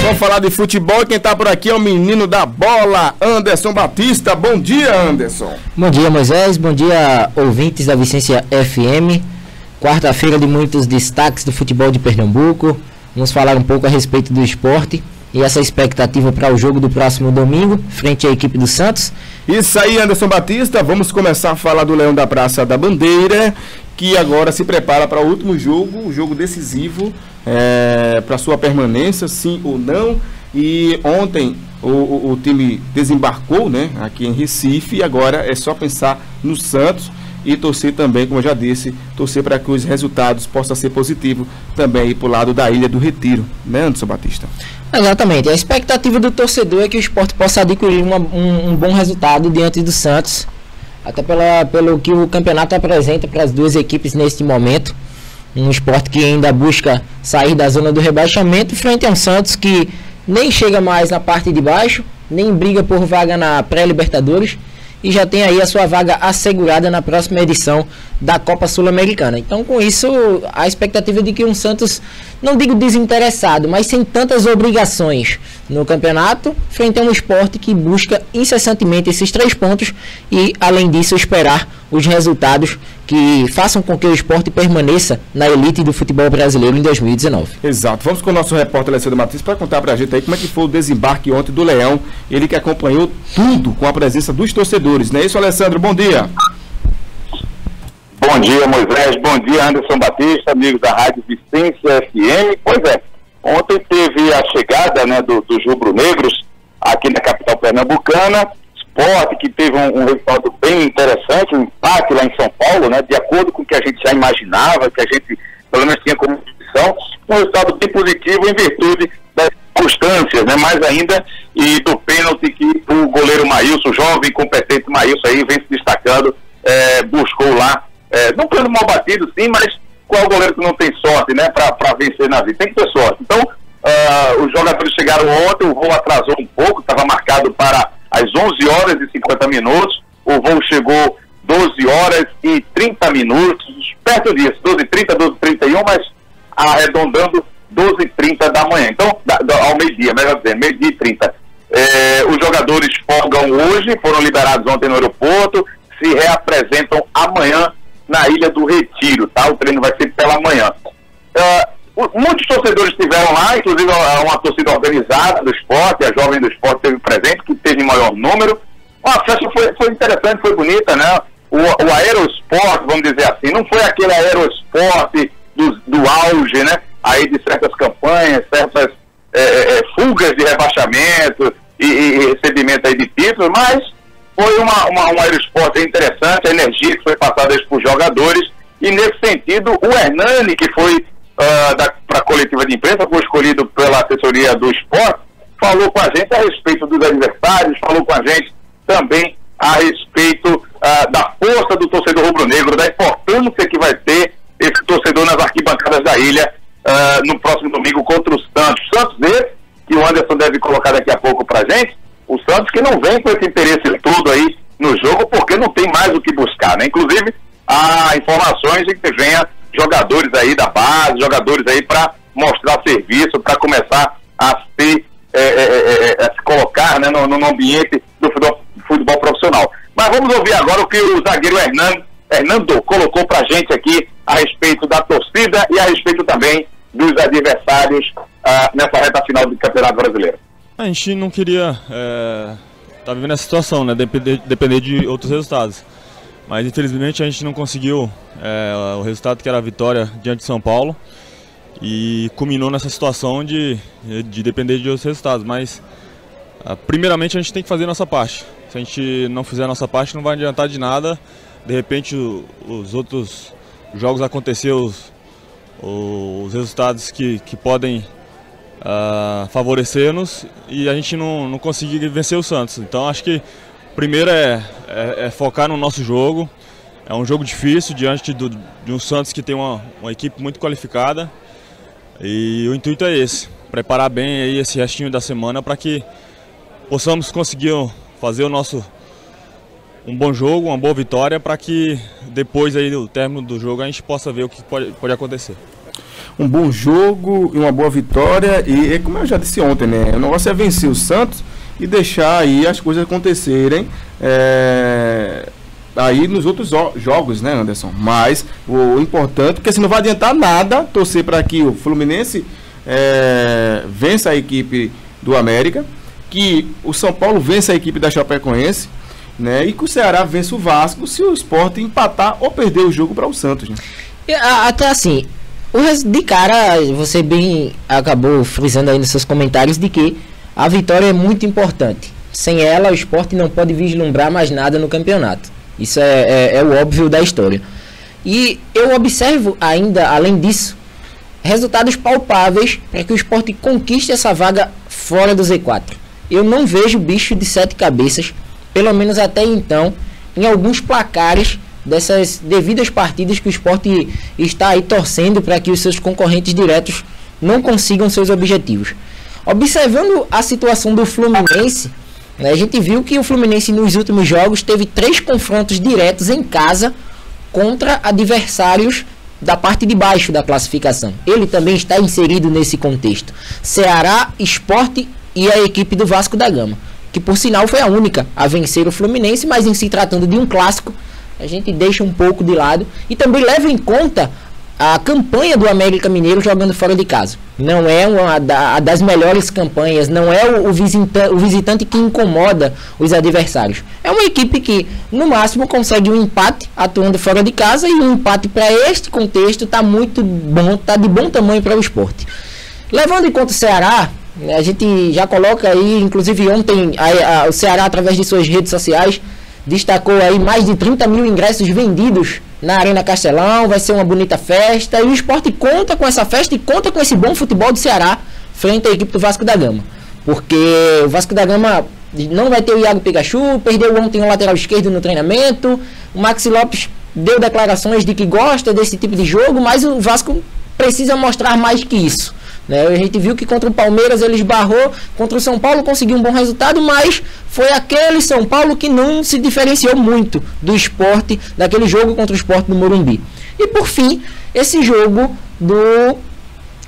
Vamos falar de futebol e quem tá por aqui é o menino da bola, Anderson Batista. Bom dia, Anderson. Bom dia, Moisés. Bom dia, ouvintes da Vicência FM. Quarta-feira de muitos destaques do futebol de Pernambuco. Vamos falar um pouco a respeito do esporte e essa expectativa para o jogo do próximo domingo, frente à equipe do Santos. Isso aí, Anderson Batista. Vamos começar a falar do Leão da Praça da Bandeira, que agora se prepara para o último jogo, o jogo decisivo, para sua permanência, sim ou não. E ontem o time desembarcou, né, aqui em Recife, e agora é só pensar no Santos e torcer também, como eu já disse, torcer para que os resultados possam ser positivos também para o lado da Ilha do Retiro, né, Anderson Batista? Exatamente, a expectativa do torcedor é que o esporte possa adquirir um bom resultado diante do Santos, até pelo que o campeonato apresenta para as duas equipes neste momento. Um esporte que ainda busca sair da zona do rebaixamento, frente a um Santos que nem chega mais na parte de baixo, nem briga por vaga na pré-Libertadores, e já tem aí a sua vaga assegurada na próxima edição da Copa Sul-Americana. Então, com isso, a expectativa de que um Santos, não digo desinteressado, mas sem tantas obrigações no campeonato, frente a um esporte que busca incessantemente esses 3 pontos e, além disso, esperar os resultados que façam com que o esporte permaneça na elite do futebol brasileiro em 2019. Exato. Vamos com o nosso repórter Alessandro Matheus para contar para a gente aí como é que foi o desembarque ontem do Leão, ele que acompanhou tudo com a presença dos torcedores, não é isso, Alessandro? Bom dia. Bom dia, Moisés. Bom dia, Anderson Batista, amigos da Rádio Vicência FM. Pois é, ontem teve a chegada, né, dos rubro-negros aqui na capital pernambucana. Esporte que teve um resultado bem interessante, um empate lá em São Paulo, né, de acordo com o que a gente já imaginava, que a gente pelo menos tinha como opção, um resultado bem positivo em virtude das circunstâncias, né, mais ainda, e do pênalti que o goleiro Maílson, o jovem competente Maílson aí, vem se destacando, buscou lá, não foi mal batido sim, mas qual goleiro que não tem sorte, né, para vencer na vida? Tem que ter sorte. Então, os jogadores chegaram ontem, o voo atrasou um pouco, estava marcado para às 11 horas e 50 minutos, o voo chegou 12 horas e 30 minutos, perto disso, 12h30, 12h31, mas arredondando 12h30 da manhã, então, ao meio-dia, melhor dizer, meio-dia e 30. Os jogadores folgam hoje, foram liberados ontem no aeroporto, se reapresentam amanhã na Ilha do Retiro, tá? O treino vai ser pela manhã. Muitos torcedores estiveram lá, inclusive uma torcida organizada do esporte, a jovem do esporte esteve presente, que teve maior número. A festa foi interessante, foi bonita, né? O aeroesporte, vamos dizer assim, não foi aquele aeroesporte do auge, né? Aí de certas campanhas, certas fugas de rebaixamento e recebimento aí de títulos, mas foi um aeroesporte interessante, a energia que foi passada para os jogadores, e nesse sentido, o Hernani, que foi para a coletiva de imprensa, foi escolhido pela assessoria do esporte, falou com a gente a respeito dos adversários, falou com a gente também a respeito da força do torcedor rubro-negro, da importância que vai ter esse torcedor nas arquibancadas da ilha no próximo domingo contra o Santos. Santos esse, que o Anderson deve colocar daqui a pouco pra gente, o Santos que não vem com esse interesse todo aí no jogo, porque não tem mais o que buscar, né? Inclusive, há informações de que venha jogadores aí da base, jogadores aí para mostrar serviço, para começar a se colocar, né, no ambiente do futebol profissional. Mas vamos ouvir agora o que o zagueiro Hernando colocou pra gente aqui a respeito da torcida e a respeito também dos adversários nessa reta final do Campeonato Brasileiro. A gente não queria tá vivendo essa situação, né, depender de outros resultados. Mas infelizmente a gente não conseguiu o resultado que era a vitória diante de São Paulo e culminou nessa situação de depender de outros resultados. Mas primeiramente a gente tem que fazer a nossa parte. Se a gente não fizer a nossa parte não vai adiantar de nada. De repente os outros jogos acontecer, os resultados que podem favorecer-nos e a gente não conseguir vencer o Santos. Então acho que primeiro é focar no nosso jogo. É um jogo difícil diante de um Santos que tem uma equipe muito qualificada. E o intuito é esse, preparar bem aí esse restinho da semana para que possamos conseguir fazer um bom jogo, uma boa vitória, para que depois aí do término do jogo a gente possa ver o que pode acontecer. um bom jogo e uma boa vitória. E como eu já disse ontem, né? O negócio é vencer o Santos e deixar aí as coisas acontecerem aí nos outros jogos, né, Anderson? Mas o importante, porque assim não vai adiantar nada torcer para que o Fluminense vença a equipe do América, que o São Paulo vença a equipe da Chapecoense, né, e que o Ceará vença o Vasco se o Sport empatar ou perder o jogo para o Santos, né? Até assim, de cara, você bem acabou frisando aí nos seus comentários de que a vitória é muito importante. Sem ela, o Sport não pode vislumbrar mais nada no campeonato. Isso é o óbvio da história. E eu observo ainda, além disso, resultados palpáveis para que o Sport conquiste essa vaga fora do Z4. Eu não vejo bicho de 7 cabeças, pelo menos até então, em alguns placares dessas devidas partidas que o Sport está aí torcendo para que os seus concorrentes diretos não consigam seus objetivos. Observando a situação do Fluminense, né, a gente viu que o Fluminense nos últimos jogos teve 3 confrontos diretos em casa contra adversários da parte de baixo da classificação. Ele também está inserido nesse contexto. Ceará, Sport e a equipe do Vasco da Gama, que por sinal foi a única a vencer o Fluminense, mas em se tratando de um clássico, a gente deixa um pouco de lado e também leva em conta a campanha do América Mineiro jogando fora de casa. Não é uma das melhores campanhas, não é o visitante que incomoda os adversários. É uma equipe que, no máximo, consegue um empate atuando fora de casa, e um empate para este contexto está muito bom, está de bom tamanho para o Sport. Levando em conta o Ceará, a gente já coloca aí, inclusive ontem, o Ceará, através de suas redes sociais, destacou aí mais de 30 mil ingressos vendidos na Arena Castelão. Vai ser uma bonita festa, e o Sport conta com essa festa e conta com esse bom futebol do Ceará frente à equipe do Vasco da Gama, porque o Vasco da Gama não vai ter o Iago Pikachu, perdeu ontem o lateral esquerdo no treinamento, o Maxi Lopes deu declarações de que gosta desse tipo de jogo, mas o Vasco precisa mostrar mais que isso, né? A gente viu que contra o Palmeiras ele esbarrou, contra o São Paulo conseguiu um bom resultado, mas foi aquele São Paulo que não se diferenciou muito do Sport, daquele jogo contra o Sport do Morumbi. E por fim, esse jogo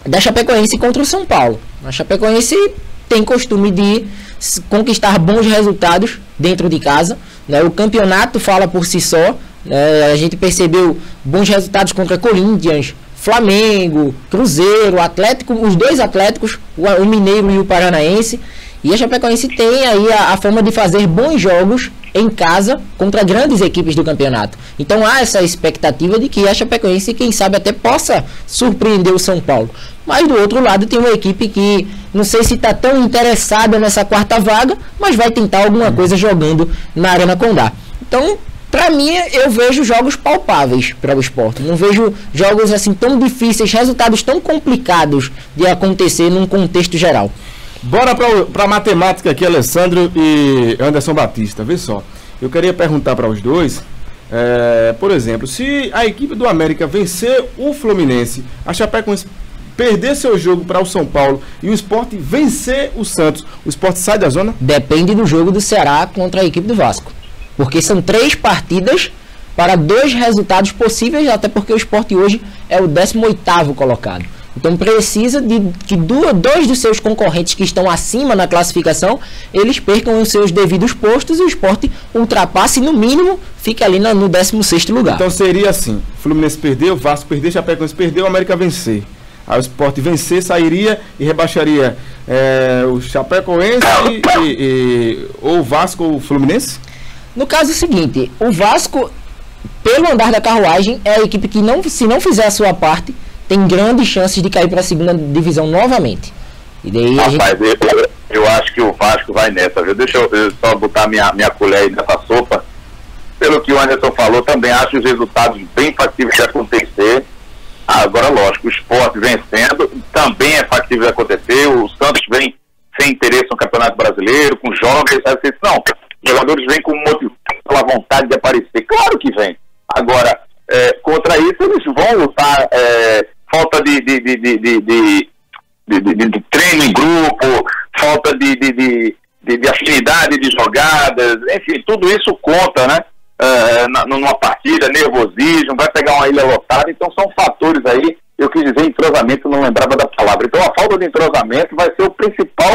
da Chapecoense contra o São Paulo. A Chapecoense tem costume de conquistar bons resultados dentro de casa, né? O campeonato fala por si só, né? A gente percebeu bons resultados contra Corinthians, Flamengo, Cruzeiro, Atlético, os dois Atléticos, o Mineiro e o Paranaense. E a Chapecoense tem aí a forma de fazer bons jogos em casa contra grandes equipes do campeonato. Então há essa expectativa de que a Chapecoense, quem sabe, até possa surpreender o São Paulo. Mas do outro lado tem uma equipe que não sei se está tão interessada nessa quarta vaga, mas vai tentar alguma coisa jogando na Arena Condá. Então, para mim, eu vejo jogos palpáveis para o Sport. Não vejo jogos assim tão difíceis, resultados tão complicados de acontecer num contexto geral. Bora para a matemática aqui, Alessandro e Anderson Batista. Vê só, eu queria perguntar para os dois, por exemplo, se a equipe do América vencer o Fluminense, a Chapecoense perder seu jogo para o São Paulo e o Sport vencer o Santos, o Sport sai da zona? Depende do jogo do Ceará contra a equipe do Vasco. Porque são 3 partidas para 2 resultados possíveis, até porque o Sport hoje é o 18º colocado. Então precisa de que 2 dos seus concorrentes que estão acima na classificação, eles percam os seus devidos postos e o Sport ultrapasse, no mínimo, fique ali no 16º lugar. Então seria assim, Fluminense perdeu, Vasco perdeu, Chapecoense perdeu, o América vencer. Aí o Sport vencer, sairia e rebaixaria o Chapecoense ou o Vasco ou o Fluminense? No caso é o seguinte, o Vasco, pelo andar da carruagem, é a equipe que, se não fizer a sua parte, tem grandes chances de cair para a segunda divisão novamente. E daí eu acho que o Vasco vai nessa, viu? Deixa eu só botar minha colher aí nessa sopa. Pelo que o Anderson falou, também acho os resultados bem factíveis de acontecer. Agora, lógico, o Sport vencendo também é factível de acontecer. O Santos vem sem interesse no Campeonato Brasileiro, com jovens, assim, não. Os jogadores vêm com pela vontade de aparecer. Claro que vem. Agora, contra isso, eles vão lutar. Falta de treino em grupo, falta de afinidade de jogadas, enfim, tudo isso conta, né? Numa partida, nervosismo, vai pegar uma ilha lotada. Então são fatores aí eu quis dizer entrosamento, não lembrava da palavra. Então a falta de entrosamento vai ser o principal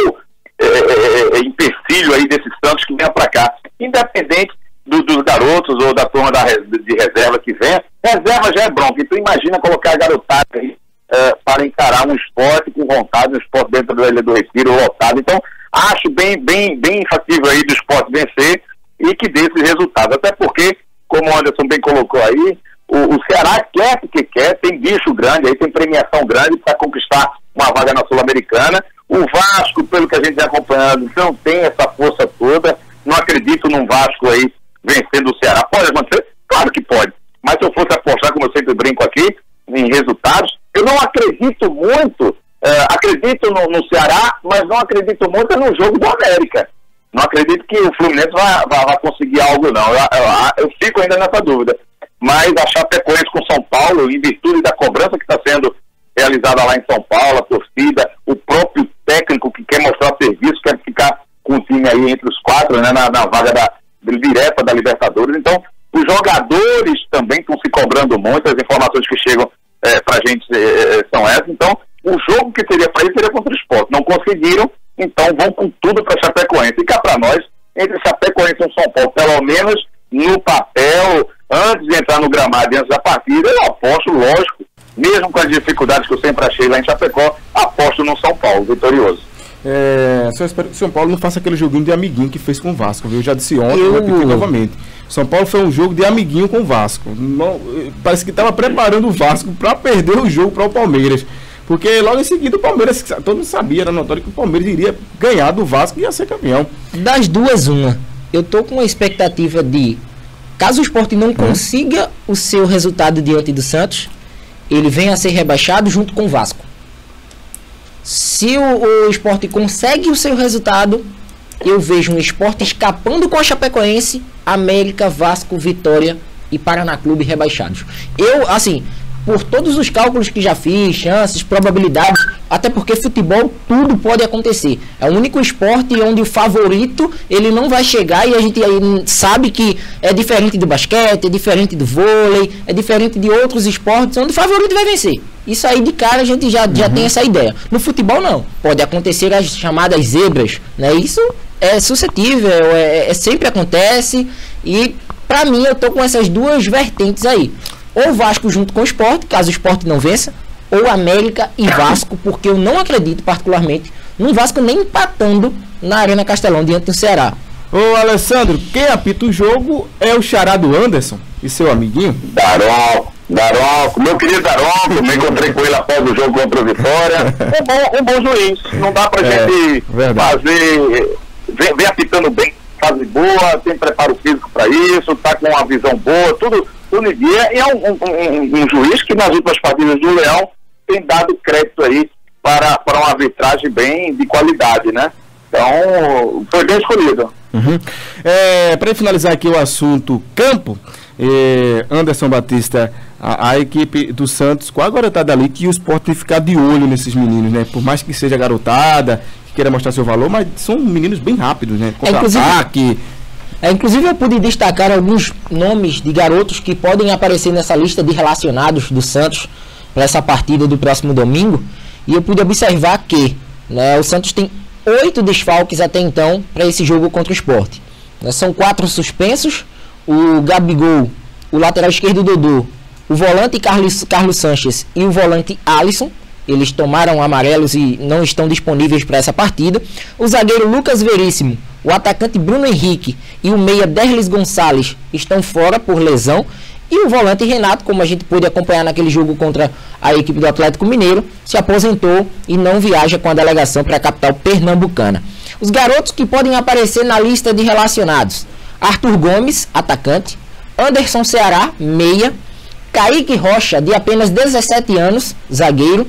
empecilho aí desses Santos que venha para cá, independente dos garotos ou da turma de reserva que venha. Reserva já é bronca, então imagina colocar a garotada aí para encarar um esporte com vontade, um esporte dentro da Ilha do Retiro, lotado. Então acho bem factível aí do esporte vencer e que dê esse resultado, até porque, como o Anderson bem colocou aí, o Ceará quer porque quer, tem bicho grande aí, tem premiação grande para conquistar uma vaga na Sul-Americana. O Vasco, pelo que a gente vem acompanhando, não tem essa força toda. Não acredito num Vasco aí vencendo o Ceará. Pode acontecer? Claro que pode. Mas se eu fosse apostar, como eu sempre brinco aqui, em resultados, eu não acredito muito, acredito no Ceará, mas não acredito muito no jogo do América. Não acredito que o Fluminense vai conseguir algo, não. Eu fico ainda nessa dúvida. Mas a Chapecoense com São Paulo, em virtude da cobrança que está sendo realizada lá em São Paulo, a torcida, o próprio técnico que quer mostrar serviço, quer ficar com o time aí entre os 4, né, na vaga direta da Libertadores. Então, os jogadores também estão se cobrando muito, as informações que chegam para a gente são essas. Então, o jogo que seria para eles seria contra o Sport. Não conseguiram, então vão com tudo para Chapecoense. E cá para nós, entre Chapecoense e São Paulo, pelo menos no papel, antes de entrar no gramado e antes da partida, eu aposto, lógico, mesmo com as dificuldades que eu sempre achei lá em Chapecó, aposto no São Paulo, vitorioso. Só espero que o São Paulo não faça aquele joguinho de amiguinho que fez com o Vasco, viu? Eu já disse ontem, vou repetir novamente. São Paulo foi um jogo de amiguinho com o Vasco. Não, parece que estava preparando o Vasco para perder o jogo para o Palmeiras. Porque logo em seguida o Palmeiras, todo mundo sabia, era notório que o Palmeiras iria ganhar do Vasco e ia ser campeão. Das duas, uma. Eu tô com a expectativa de, caso o Sport não consiga o seu resultado diante do Santos, ele venha a ser rebaixado junto com o Vasco. Se o Sport consegue o seu resultado, eu vejo um Sport escapando com a Chapecoense, América, Vasco, Vitória e Paraná Clube rebaixados. Eu, assim, por todos os cálculos que já fiz, chances, probabilidades, até porque futebol tudo pode acontecer. É o único esporte onde o favorito ele não vai chegar, e a gente aí sabe que é diferente do basquete, é diferente do vôlei, é diferente de outros esportes onde o favorito vai vencer. Isso aí de cara a gente já tem essa ideia. No futebol não, pode acontecer as chamadas zebras, né? Isso é suscetível, sempre acontece, e pra mim eu tô com essas duas vertentes aí. Ou Vasco junto com o Sport, caso o Sport não vença, ou América e Vasco, porque eu não acredito particularmente no Vasco nem empatando na Arena Castelão diante do Ceará. Ô Alessandro, quem apita o jogo é o xará do Anderson e seu amiguinho? Daronco, meu querido Daronco, me encontrei com ele após o jogo contra o Vitória. Um bom juiz, não dá pra gente fazer, vem apitando bem, fase boa, tem preparo físico para isso, tá com uma visão boa, tudo em dia, e é um juiz que nas últimas partidas do Leão tem dado crédito aí para uma arbitragem bem de qualidade, né? Então, foi bem escolhido. Para finalizar aqui o assunto campo, Anderson Batista, a equipe do Santos, qual a garotada ali que o Sport tem que ficar de olho nesses meninos, né? Por mais que seja garotada, que queira mostrar seu valor, mas são meninos bem rápidos, né? Contra-ataque. Inclusive eu pude destacar alguns nomes de garotos que podem aparecer nessa lista de relacionados do Santos para essa partida do próximo domingo, e eu pude observar que, né, o Santos tem 8 desfalques até então para esse jogo contra o Sport. São 4 suspensos: o Gabigol, o lateral esquerdo Dodô, o volante Carlos Sanches e o volante Alisson. Eles tomaram amarelos e não estão disponíveis para essa partida. O zagueiro Lucas Veríssimo, o atacante Bruno Henrique e o meia Derlis Gonçalves estão fora por lesão. E o volante Renato, como a gente pôde acompanhar naquele jogo contra a equipe do Atlético Mineiro, se aposentou e não viaja com a delegação para a capital pernambucana. Os garotos que podem aparecer na lista de relacionados: Arthur Gomes, atacante; Anderson Ceará, meia; Kaique Rocha, de apenas 17 anos, zagueiro;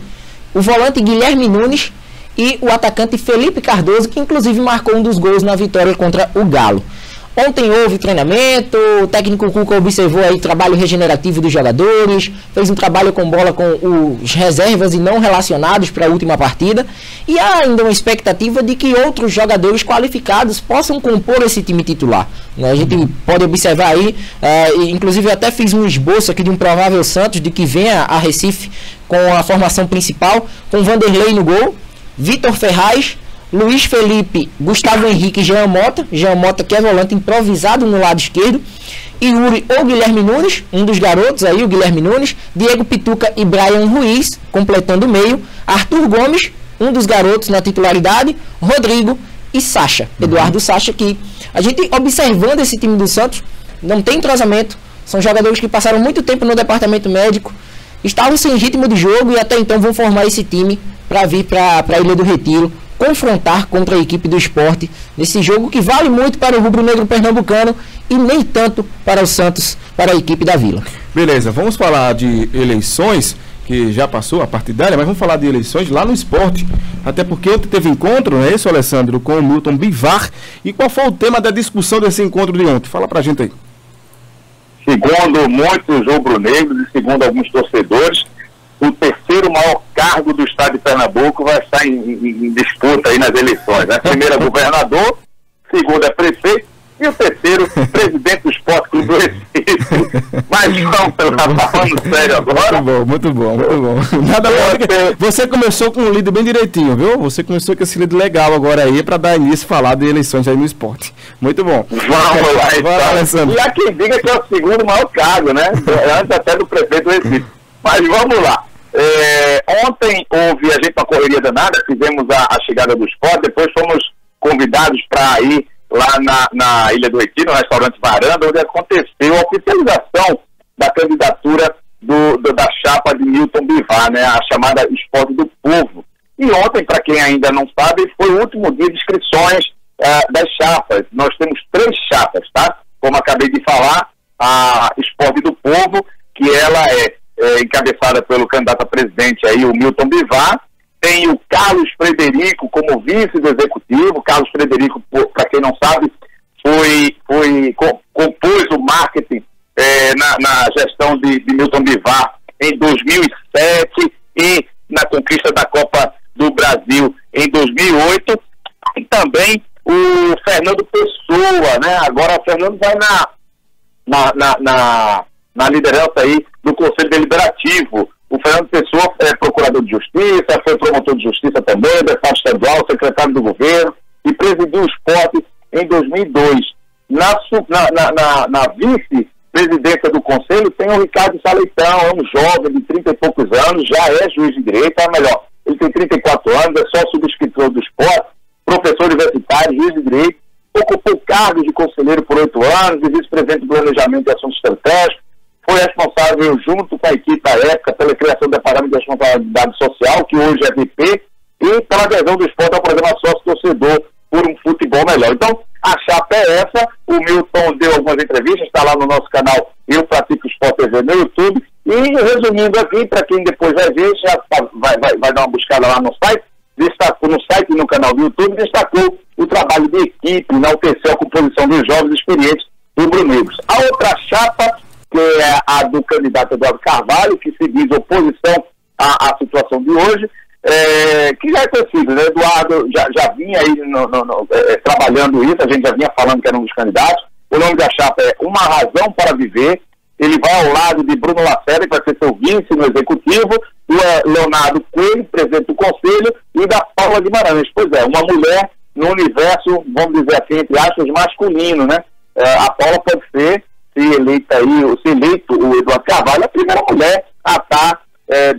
o volante Guilherme Nunes e o atacante Felipe Cardoso, que inclusive marcou um dos gols na vitória contra o Galo. Ontem houve treinamento, o técnico Cuca observou aí o trabalho regenerativo dos jogadores, fez um trabalho com bola com os reservas e não relacionados para a última partida, e há ainda uma expectativa de que outros jogadores qualificados possam compor esse time titular. A gente pode observar aí, inclusive eu até fiz um esboço aqui de um provável Santos, de que venha a Recife com a formação principal, com Vanderlei no gol, Vitor Ferraz, Luiz Felipe, Gustavo Henrique e Jean Mota que é volante improvisado no lado esquerdo, Yuri ou Guilherme Nunes, um dos garotos aí, o Guilherme Nunes, Diego Pituca e Brian Ruiz, completando o meio, Arthur Gomes, um dos garotos na titularidade, Rodrigo e Sacha, Eduardo Sacha, que a gente observando esse time do Santos, não tem entrosamento, são jogadores que passaram muito tempo no departamento médico, estavam sem ritmo de jogo e até então vão formar esse time para vir para a Ilha do Retiro, confrontar contra a equipe do Sport nesse jogo que vale muito para o rubro-negro pernambucano e nem tanto para o Santos, para a equipe da Vila. Beleza, vamos falar de eleições, que já passou a partidária, mas vamos falar de eleições lá no Sport, até porque ontem teve encontro, não é isso, Alessandro, com o Milton Bivar, e qual foi o tema da discussão desse encontro de ontem? Fala pra gente aí. Segundo muitos rubro-negros e segundo alguns torcedores, o terceiro maior cargo do estado de Pernambuco vai estar em disputa aí nas eleições. A primeira é governador, segundo é prefeito e o terceiro, presidente do Esporte Clube do Recife. Mas vamos lá, falando sério agora. Muito bom. Nada mais. Você começou com um líder bem direitinho, viu? Você começou com esse líder legal agora aí para dar início a falar de eleições aí no esporte. Muito bom. Vamos lá, então. Alessandro. E há quem diga que é o segundo maior cargo, né? Antes até do prefeito do Recife. Mas vamos lá. Ontem houve a gente uma correria danada, fizemos a chegada do Sport, depois fomos convidados para ir lá na Ilha do Retiro, no restaurante Varanda, onde aconteceu a oficialização da candidatura da chapa de Milton Bivar, né, a chamada Sport do Povo. E ontem, para quem ainda não sabe, foi o último dia de inscrições das chapas. Nós temos 3 chapas, tá? Como acabei de falar, a Sport do Povo, que ela é encabeçada pelo candidato a presidente aí, o Milton Bivar. Tem o Carlos Frederico como vice do executivo. Carlos Frederico, para quem não sabe, compôs o marketing na gestão de Milton Bivar em 2007 e na conquista da Copa do Brasil em 2008. E também o Fernando Pessoa, né? Agora o Fernando vai na liderança aí do Conselho Deliberativo. O Fernando Pessoa é procurador de justiça, foi promotor de justiça também, deputado estadual, secretário do governo e presidiu o Sport em 2002. Na vice-presidência do Conselho tem o Ricardo Saleitão, é um jovem de 30 e poucos anos, já é juiz de direito, melhor, ele tem 34 anos, é só subscritor do Sport, professor universitário, juiz de direito, ocupou cargos de conselheiro por 8 anos, de vice-presidente do Planejamento e Assuntos Estratégicos, foi responsável, junto com a equipe da época, pela criação do Departamento de Responsabilidade Social, que hoje é VP, e pela adesão do Sport ao programa sócio-torcedor por um futebol melhor. Então, a chapa é essa. O Milton deu algumas entrevistas, está lá no nosso canal Eu Pratico Sport TV no YouTube. E, resumindo aqui, para quem depois vai ver, já vai dar uma buscada lá no site, destacou no site e no canal do YouTube, destacou o trabalho de equipe, enalteceu a composição dos jovens experientes rubro-negros. A outra chapa, que é a do candidato Eduardo Carvalho, que se diz oposição à situação de hoje, que já é conhecido, né? Eduardo já vinha aí trabalhando isso, a gente já vinha falando que era um dos candidatos. O nome da chapa é Uma Razão para Viver. Ele vai ao lado de Bruno Lacerda, que vai ser seu vice no executivo, do Leonardo Coelho, presidente do conselho, e da Paula Guimarães. Pois é, uma mulher no universo, vamos dizer assim, entre aspas, masculino, né? A Paula pode ser, se eleito o Eduardo Carvalho, a primeira mulher a estar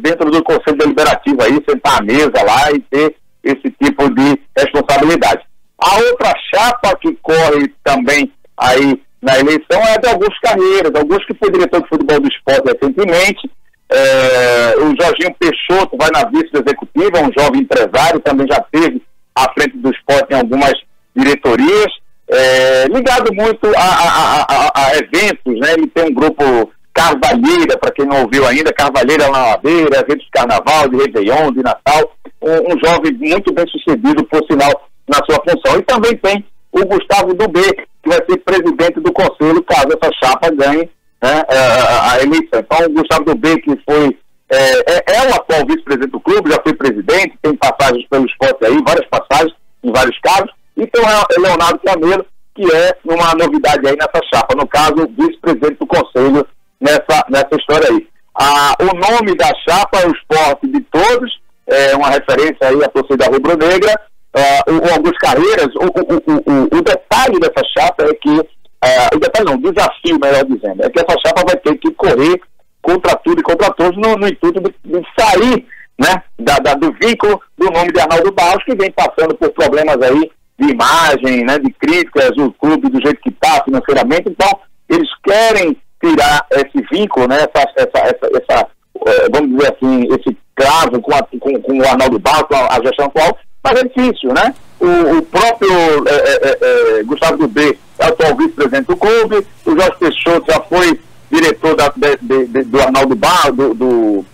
dentro do Conselho Deliberativo aí, sentar à mesa lá e ter esse tipo de responsabilidade. A outra chapa que corre também aí na eleição é de Augusto Carreiras. Augusto, que foi diretor de futebol do Sport recentemente. O Jorginho Peixoto vai na vice-executiva, um jovem empresário, também já esteve à frente do Sport em algumas diretorias. Ligado muito a eventos, né? Ele tem um grupo Carvalheira, para quem não ouviu ainda, Carvalheira na Ladeira, eventos de carnaval, de Réveillon, de Natal, um jovem muito bem sucedido, por sinal, na sua função. E também tem o Gustavo Dubé, que vai ser presidente do conselho, caso essa chapa ganhe, né, a eleição. Então, o Gustavo do B, que foi o atual vice-presidente do clube, já foi presidente, tem passagens pelo esporte aí, várias passagens, em vários casos, e tem o Leonardo Camelo, que é uma novidade aí nessa chapa, no caso, vice-presidente do conselho nessa história aí. O nome da chapa é o Esporte de Todos, é uma referência aí à torcida rubro-negra. O Augusto Carreiras, o detalhe dessa chapa é que, o detalhe não, o desafio, melhor dizendo, é que essa chapa vai ter que correr contra tudo e contra todos no intuito de sair, né, do vínculo do nome de Arnaldo Barros, que vem passando por problemas aí de imagem, né, de críticas, o clube do jeito que está financeiramente. Então eles querem tirar esse vínculo, né, vamos dizer assim, esse cravo com o Arnaldo Barros, com a gestão atual, mas é difícil, né? O próprio Gustavo do B é o atual vice-presidente do clube, o Jorge Peixoto já foi diretor do Arnaldo Barros, do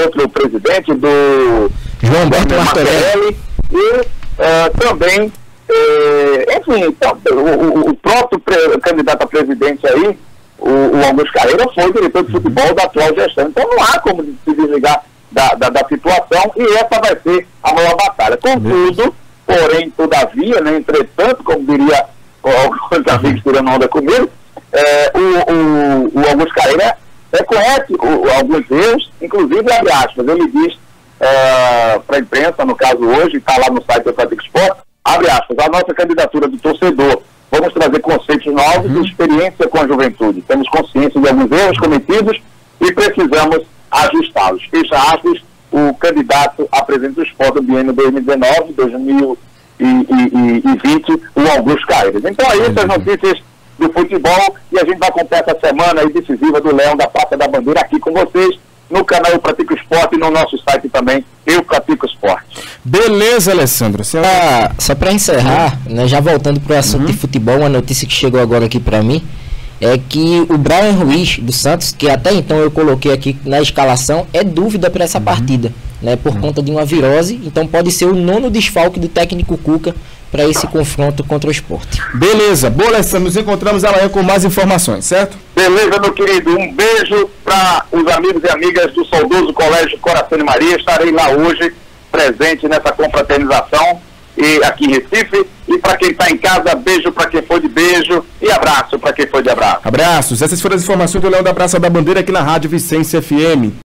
outro presidente, do João Humberto Martorelli, e também, enfim, então, o próprio candidato a presidente aí, o Augusto Carreira, foi diretor de futebol da atual gestão. Então não há como se desligar da situação, e essa vai ser a maior batalha. Contudo, porém, todavia, né, entretanto, como diria alguns amigos tirando onda comigo, o Augusto Carreira reconhece alguns erros, inclusive, abre aspas, ele diz para a imprensa, no caso hoje, está lá no site do Pratico Esporte, abre aspas, a nossa candidatura do torcedor, vamos trazer conceitos novos e experiência com a juventude. Temos consciência de alguns erros cometidos e precisamos ajustá-los. Fecha aspas, o candidato a presidente do esporte do biênio 2019-2020, o Augusto Carreiras. Então é isso, as notícias do futebol, e a gente vai acompanhar essa semana aí decisiva do Leão da Praça da Bandeira aqui com vocês, no canal Eu Pratico Esporte e no nosso site também, Eu Pratico Esporte. Beleza, Alessandro. Só para encerrar, né, já voltando para o assunto de futebol, uma notícia que chegou agora aqui para mim, é que o Brian Ruiz do Santos, que até então eu coloquei aqui na escalação, é dúvida para essa partida, né, por conta de uma virose, então pode ser o 9º desfalque do técnico Cuca para esse confronto contra o Sport. Beleza, boa, Alessandro, nos encontramos amanhã com mais informações, certo? Beleza, meu querido, um beijo para os amigos e amigas do saudoso Colégio Coração de Maria. Estarei lá hoje, presente nessa confraternização e aqui em Recife. E para quem está em casa, beijo para quem foi de beijo e abraço para quem foi de abraço. Abraços, essas foram as informações do Leão da Praça da Bandeira aqui na Rádio Vicência FM.